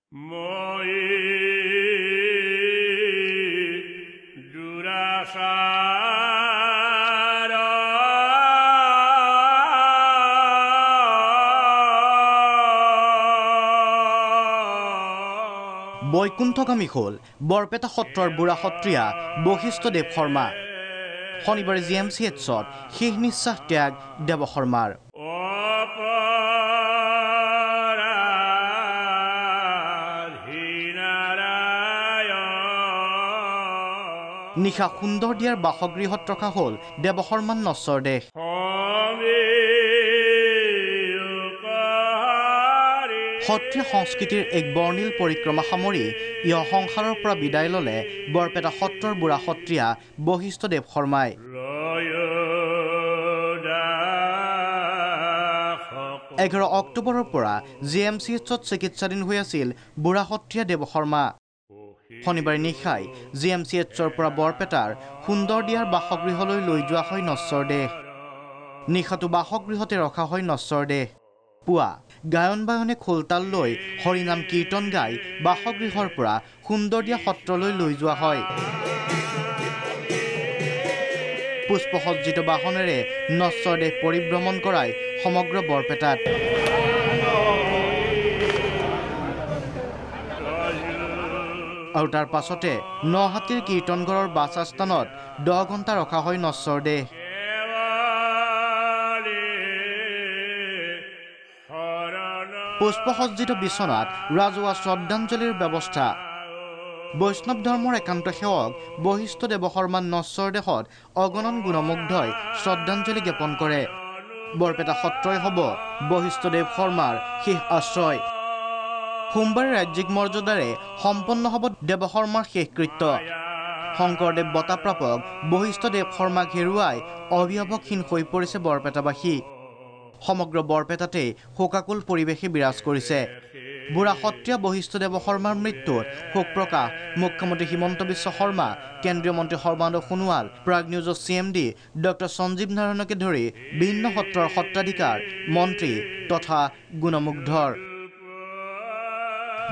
বৈকুণ্ঠগামী হ'ল বৰপেটা সত্ৰৰ বুঢ়া সত্ৰীয়া বশিষ্ঠদেৱ শৰ্মা। শনিবাৰে GMCHত শেষ নিশ্বাস ত্যাগ দেৱ শৰ্মাৰ। নিশা সুন্দৰদিয়াৰ বাসগৃহত ৰখা হ'ল দেৱ শৰ্মাৰ নশ্বৰ দেহ। সত্ৰীয়া সংস্কৃতিৰ এক বৰ্ণিল পৰিক্ৰমা সামৰি ইহ সংসাৰৰ পৰা বিদায় ল'লে বৰপেটা সত্ৰৰ বুঢ়া সত্ৰীয়া বশিষ্ঠদেৱ শৰ্মাই। 11 অক্টোবৰৰ পৰা GMCHত চিকিৎসাধীন হৈ আছিল বুঢ়া সত্ৰীয়া দেৱ শৰ্মা। শনিবাৰে নিশাই GMCHৰ পৰা বৰপেটাৰ সুন্দৰদিয়াৰ বাসগৃহলৈ লৈ যোৱা হয় নশ্বৰ দেহ। নিশাটো বাসগৃহতে ৰখা হয় নশ্বৰ দেহ। পুৱা গায়ন বায়নে খোলতাল লৈ হৰিনাম কীৰ্তন গাই বাসগৃহৰ পৰা সুন্দৰদিয়া সত্ৰলৈ লৈ যোৱা হয়। পুষ্পসজ্জিত বাহনেৰে নশ্বৰ দেহ পৰিভ্ৰমণ কৰাই সমগ্ৰ বৰপেটাত। আৰু তাৰ পাছতে নহাটীৰ কীৰ্তনঘৰৰ বাছস্থানত 10 ঘণ্টা ৰখা হয় নশ্বৰ দেহ। পুষ্পসজ্জিত বিচনাত ৰাজহুৱা শ্ৰদ্ধাঞ্জলিৰ ব্যৱস্থা। বৈষ্ণৱ ধৰ্মৰ একান্ত সেৱক বশিষ্ঠদেৱ শৰ্মাৰ নশ্বৰ দেহত অগণন গুণমুগ্ধই শ্ৰদ্ধাঞ্জলি জ্ঞাপন কৰে। বৰপেটা সত্ৰই হ'ব বশিষ্ঠদেৱ শৰ্মাৰ শেষ আশ্ৰয়। সোমবাৰে ৰাজ্যিক মৰ্যাদাৰে সম্পন্ন হ'ব দেৱ শৰ্মাৰ শেষকৃত্য। শংকৰদেৱ বঁটা প্ৰাপক বশিষ্ঠদেৱ শৰ্মাক হেৰুৱাই অভিভাৱকহীন হৈ পৰিছে বৰপেটাবাসী। সমগ্ৰ বৰপেটাতে শোকাকুল পৰিৱেশে বিৰাজ কৰিছে। বুঢ়া সত্ৰীয়া বশিষ্ঠদেৱ শৰ্মাৰ মৃত্যুত শোক প্ৰকাশ মুখ্যমন্ত্ৰী হিমন্ত বিশ্ব শৰ্মা, কেন্দ্ৰীয় মন্ত্ৰী সৰ্বানন্দ সোণোৱাল, প্ৰাগ নিউজৰ CMD ডক্টৰ সঞ্জীৱ নাৰায়ণকে ধৰি বিভিন্ন সত্ৰৰ সত্ৰাধিকাৰ, মন্ত্ৰী তথা গুণমুগ্ধৰ।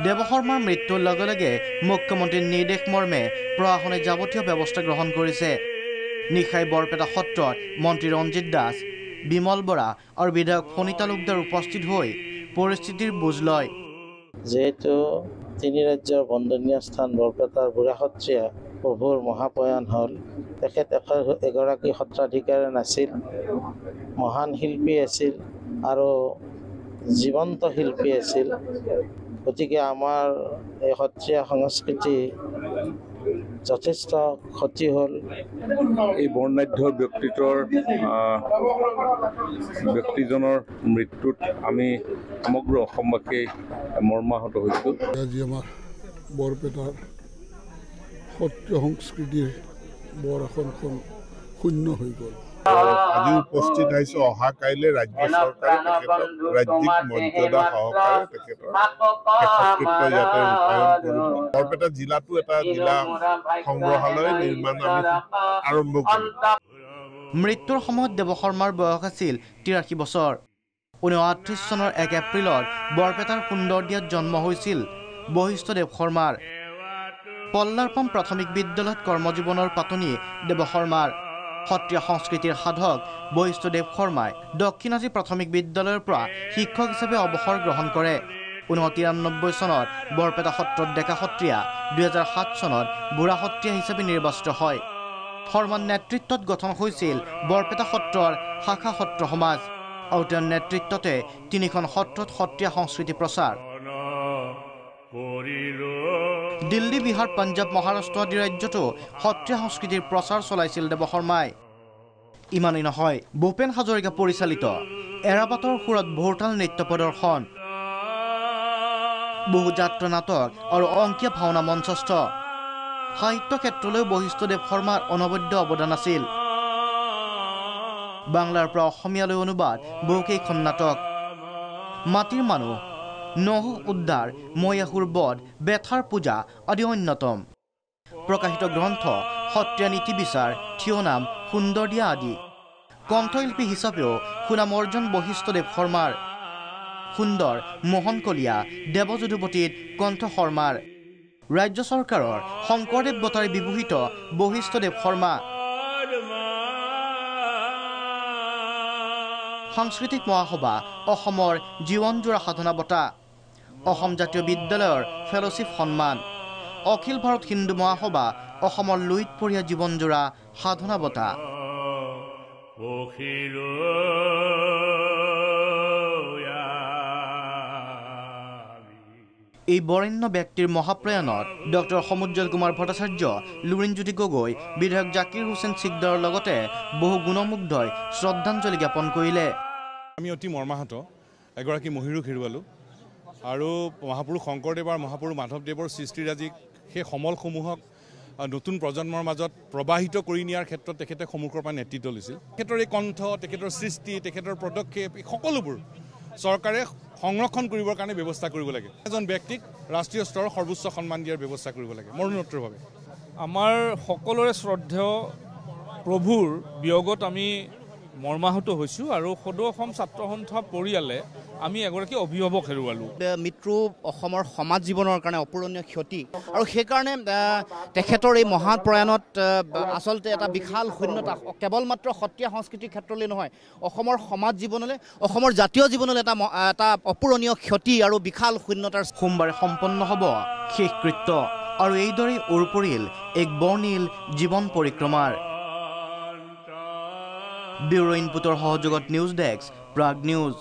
দেৱ শৰ্মাৰ মৃত্যুৰ লগে লগে মুখ্যমন্ত্ৰীৰ নিৰ্দেশ মৰ্মে প্ৰশাসনে যাৱতীয় ব্যৱস্থা গ্ৰহণ কৰিছে। নিশাই বৰপেটা সত্ৰত মন্ত্ৰী ৰঞ্জিত দাস, বিমল বৰা আৰু বিধায়ক ফণী তালুকদাৰ উপস্থিত হৈ পৰিস্থিতিৰ বুজ লয়। যেহেতু তিনি ৰাজ্যৰ বন্দনীয় স্থান বৰপেটাৰ বুঢ়া সত্ৰীয়া প্ৰভুৰ মহাপ্ৰয়াণ হ'ল। তেখেত এগৰাকী সত্ৰাধিকাৰী নাছিল, মহান শিল্পী আছিল আৰু জীৱন্ত শিল্পী আছিল। গতিকে আমাৰ এই সত্ৰীয়া সংস্কৃতি যথেষ্ট ক্ষতি হ'ল। এই বৰ্ণাঢ্য ব্যক্তিজনৰ মৃত্যুত আমি সমগ্ৰ অসমবাসী মৰ্মাহত হৈছোঁ। আজি আমাৰ বৰপেটাৰ সত্ৰীয় সংস্কৃতিৰ বৰ এখনখন শূন্য হৈ গ'ল। আজি উপস্থিত আহিছোঁ। অহা কাইলৈ ৰাজ্য চৰকাৰে তেখেতক ৰাজ্যিক মৰ্যাদা সহকাৰে তেখেতৰ শেষকৃত্য ইয়াতে ৰূপায়ণ কৰিব। বৰপেটা জিলাতো এটা জিলা সংগ্ৰহালয় নিৰ্মাণ আমি আৰম্ভ কৰিম। মৃত্যুৰ সময়ত দেৱ শৰ্মাৰ বয়স আছিল 83 বছৰ। 1938 চনৰ 1 এপ্ৰিলত বৰপেটাৰ সুন্দৰদিয়াত জন্ম হৈছিল বশিষ্ঠদেৱ শৰ্মাৰ। পল্লাৰপাম প্ৰাথমিক বিদ্যালয়ত কৰ্মজীৱনৰ পাতনি দেৱ শৰ্মাৰ। সত্ৰীয়া সংস্কৃতিৰ সাধক বশিষ্ঠদেৱ শৰ্মাই দক্ষিণাজী প্ৰাথমিক বিদ্যালয়ৰ পৰা শিক্ষক হিচাপে অৱসৰ গ্ৰহণ কৰে। 1993 চনত বৰপেটা সত্ৰত ডেকা সত্ৰীয়া, 2007 চনত বুঢ়া সত্ৰীয়া হিচাপে নিৰ্বাচিত হয়। শৰ্মাৰ নেতৃত্বত গঠন হৈছিল বৰপেটা সত্ৰৰ শাখা সত্ৰ সমাজ আৰু তেওঁৰ নেতৃত্বতে 3খন সত্ৰত সত্ৰীয়া সংস্কৃতি প্ৰচাৰ। দিল্লী, বিহাৰ, পাঞ্জাৱ, মহাৰাষ্ট্ৰ আদি ৰাজ্যতো সত্ৰীয়া সংস্কৃতিৰ প্ৰচাৰ চলাইছিল দেৱ শৰ্মাই। ইমানেই নহয়, ভূপেন হাজৰিকা পৰিচালিত এৰাবাটৰ সুৰত ভোৰতাল নৃত্য প্ৰদৰ্শন, বহু যাত্ৰা নাটক আৰু অংকীয়া ভাওনা মঞ্চস্থ। সাহিত্য ক্ষেত্ৰলৈ বশিষ্ঠদেৱ শৰ্মাৰ অনবদ্য অৱদান আছিল। বাংলাৰ পৰা অসমীয়ালৈ অনুবাদ বহুকেইখন নাটক। মাটিৰ মানুহ, নহু উদ্ধাৰ, ময়াসুৰ বধ, বেথাৰ পূজা আদি অন্যতম। প্ৰকাশিত গ্ৰন্থ সত্ৰীয়া নীতি বিচাৰ, থিয়নাম, সুন্দৰদিয়া আদি। কণ্ঠশিল্পী হিচাপেও সুনাম অৰ্জন বশিষ্ঠদেৱ শৰ্মাৰ। সুন্দৰ, মোহন কলিয়া, দেৱযদুপতিত কণ্ঠ শৰ্মাৰ। ৰাজ্য চৰকাৰৰ শংকৰদেৱ বঁটাৰে বিভূষিত বশিষ্ঠদেৱ শৰ্মা। সাংস্কৃতিক মহাসভা অসমৰ জীৱনজোৰা সাধনা বঁটা, অসম জাতীয় বিদ্যালয়ৰ ফেলোশ্বিপ সন্মান, অখিল ভাৰত হিন্দু মহাসভা অসমৰ লুইতপৰীয়া জীৱনজোৰা সাধনা বঁটা। এই বৰেণ্য ব্যক্তিৰ মহাপ্ৰয়াণত ডক্টৰ সমুজ্জ্বল কুমাৰ ভট্টাচাৰ্য, লুৰিণজ্যোতি গগৈ, বিধায়ক জাকিৰ হুছেইন চিকদাৰৰ লগতে বহু গুণমুগ্ধই শ্ৰদ্ধাঞ্জলি জ্ঞাপন কৰিলে। আমি অতি মৰ্মাহত এগৰাকী মহিৰুক হেৰুৱালোঁ আৰু মহাপুৰুষ শংকৰদেৱ আৰু মহাপুৰুষ মাধৱদেৱৰ সৃষ্টিৰাজিক সেই সমলসমূহক নতুন প্ৰজন্মৰ মাজত প্ৰবাহিত কৰি নিয়াৰ ক্ষেত্ৰত তেখেতে সন্মুখৰ পৰা নেতৃত্ব লৈছিল। তেখেতৰ এই কণ্ঠ, তেখেতৰ সৃষ্টি, তেখেতৰ পদক্ষেপ সকলোবোৰ চৰকাৰে সংৰক্ষণ কৰিবৰ কাৰণে ব্যৱস্থা কৰিব লাগে। এজন ব্যক্তিক ৰাষ্ট্ৰীয় স্তৰৰ সৰ্বোচ্চ সন্মান দিয়াৰ ব্যৱস্থা কৰিব লাগে মৰণোত্তৰভাৱে। আমাৰ সকলোৰে শ্ৰদ্ধেয় প্ৰভুৰ বিয়োগত আমি মৰ্মাহত হৈছোঁ আৰু সদৌ অসম ছাত্ৰ সন্থা পৰিয়ালে আমি এগৰাকী অভিভাৱক হেৰুৱালোঁ। মৃত্যু অসমৰ সমাজ জীৱনৰ কাৰণে অপূৰণীয় ক্ষতি আৰু সেইকাৰণে তেখেতৰ এই মহাপ্ৰয়াণত আচলতে এটা বিশাল শূন্যতা কেৱল মাত্ৰ সত্ৰীয়া সংস্কৃতিৰ ক্ষেত্ৰলৈ নহয়, অসমৰ সমাজ জীৱনলৈ, অসমৰ জাতীয় জীৱনলৈ এটা অপূৰণীয় ক্ষতি আৰু বিশাল শূন্যতাৰ। সোমবাৰে সম্পন্ন হ'ব শেষকৃত্য আৰু এইদৰেই ওৰ পৰিল এক বৰ্ণিল জীৱন পৰিক্ৰমাৰ। ব্যুৰ' ইনপুটৰ সহযোগত নিউজ ডেস্ক, প্ৰাগ নিউজ।